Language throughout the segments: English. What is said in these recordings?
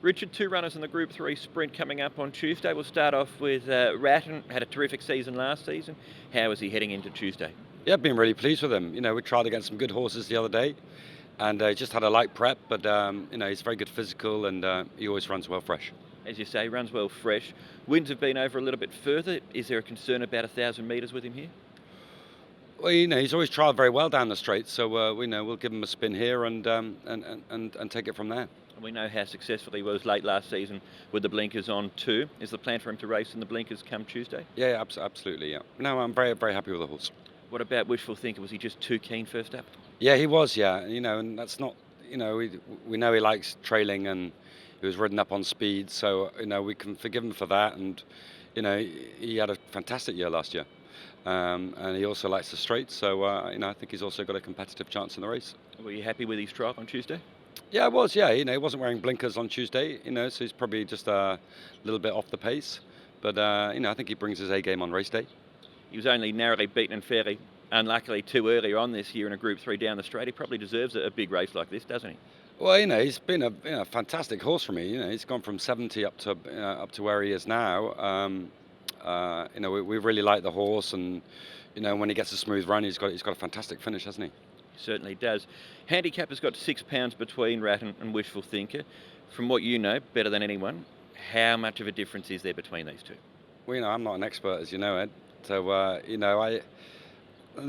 Richard, two runners in the Group 3 sprint coming up on Tuesday. We'll start off with RATTAN, had a terrific season last season. How is he heading into Tuesday? Yeah, I've been really pleased with him. We tried against some good horses the other day, and just had a light prep, but he's very good physical, and he always runs well fresh. As you say, runs well fresh. Winds have been over a little bit further. Is there a concern about 1,000 metres with him here? Well, he's always trialled very well down the straight, so we'll give him a spin here and take it from there. We know how successful he was late last season with the blinkers on too. Is the plan for him to race in the blinkers come Tuesday? Yeah, absolutely. Yeah. No, I'm very, very happy with the horse. What about Wishful Thinker? Was he just too keen first up? Yeah, he was. Yeah, and that's not. We know he likes trailing, and he was ridden up on speed, so we can forgive him for that. And he had a fantastic year last year, and he also likes the straight. So I think he's also got a competitive chance in the race. Were you happy with his trial on Tuesday? Yeah, I was. Yeah, he wasn't wearing blinkers on Tuesday. So he's probably just a little bit off the pace. But I think he brings his A game on race day. He was only narrowly beaten and fairly unluckily too early on this year in a Group 3 down the straight. He probably deserves a big race like this, doesn't he? Well, he's been a fantastic horse for me. He's gone from 70 up to where he is now. We really like the horse, and when he gets a smooth run, he's got a fantastic finish, hasn't he? Certainly does. Handicap has got £6 between RATTAN and Wishful Thinker. From what you know, better than anyone, how much of a difference is there between these two? Well, I'm not an expert, as you know, Ed. So, I'm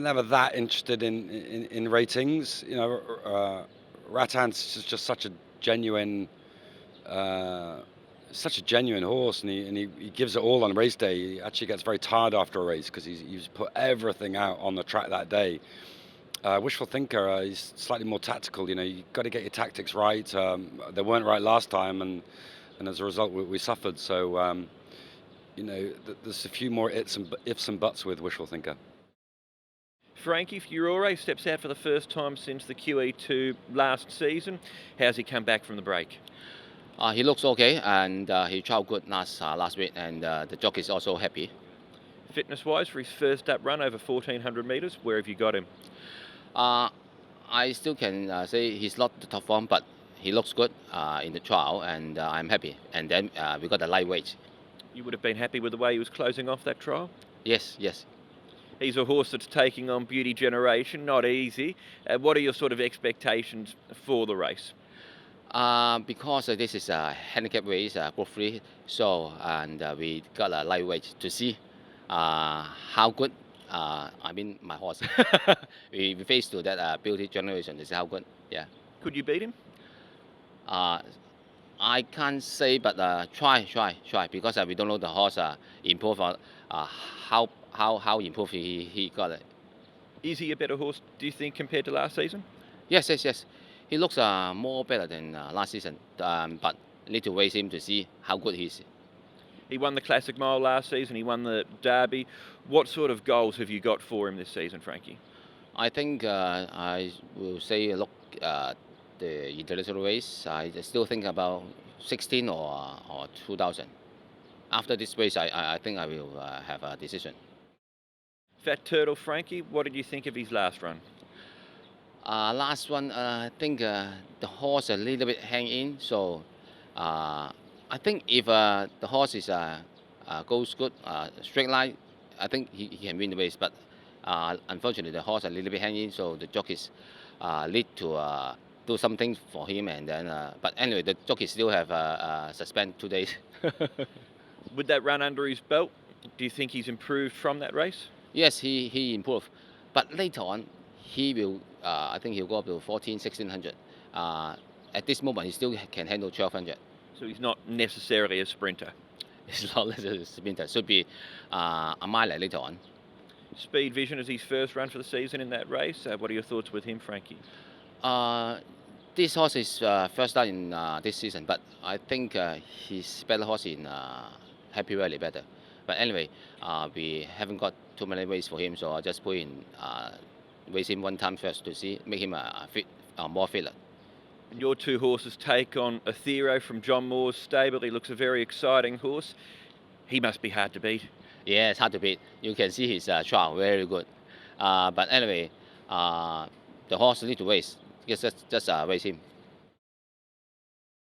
never that interested in ratings. Rattan's just such a genuine horse, and he gives it all on race day. He actually gets very tired after a race because he's put everything out on the track that day. Wishful Thinker, he's slightly more tactical. You've got to get your tactics right. They weren't right last time, and as a result, we suffered. So, there's a few more ifs and buts with Wishful Thinker. Frankie, FURORE steps out for the first time since the QE2 last season. How's he come back from the break? He looks okay, and he trialled good last week, and the jockey is also happy. Fitness-wise, for his first up run over 1,400 metres, where have you got him? I still can say he's not the top form, but he looks good in the trial, and I'm happy. And then we got the lightweight. You would have been happy with the way he was closing off that trial? Yes. He's a horse that's taking on Beauty Generation, not easy. What are your sort of expectations for the race? Because this is a handicap race, Group 3, so we got a lightweight to see how good. My horse. we face to that Beauty Generation. This is how good. Yeah. Could you beat him? I can't say, but try because we don't know the horse improve how improved he got it. Is he a better horse, do you think, compared to last season? Yes. He looks more better than last season, but need to race him to see how good he is. He won the Classic Mile last season. He won the Derby. What sort of goals have you got for him this season, Frankie? I think I will say look the international race. I still think about 16 or 2000. After this race, I think I will have a decision. Fat Turtle, Frankie, what did you think of his last run? Last one, I think the horse a little bit hang in, so I think if the horse is goes good straight line, I think he can win the race. But unfortunately, the horse a little bit hang in, so the jockeys need to do something for him. And then, but anyway, the jockeys still have suspend 2 days. With that run under his belt, do you think he's improved from that race? Yes, he improved, but later on he will. I think he'll go up to 1,400, 1,600. At this moment, he still can handle 1,200. So he's not necessarily a sprinter. He's not necessarily a sprinter. Should be a mile later on. Speed Vision is his first run for the season in that race. What are your thoughts with him, Frankie? This horse is first out in this season, but I think he's better horse in Happy Valley better. But anyway, we haven't got too many races for him, so I just put in race him one time first to see, make him more fit. And your two horses take on Athero from John Moore's stable. He looks a very exciting horse. He must be hard to beat. Yeah, it's hard to beat. You can see his trial, very good. But anyway, the horse need to race. Just race him.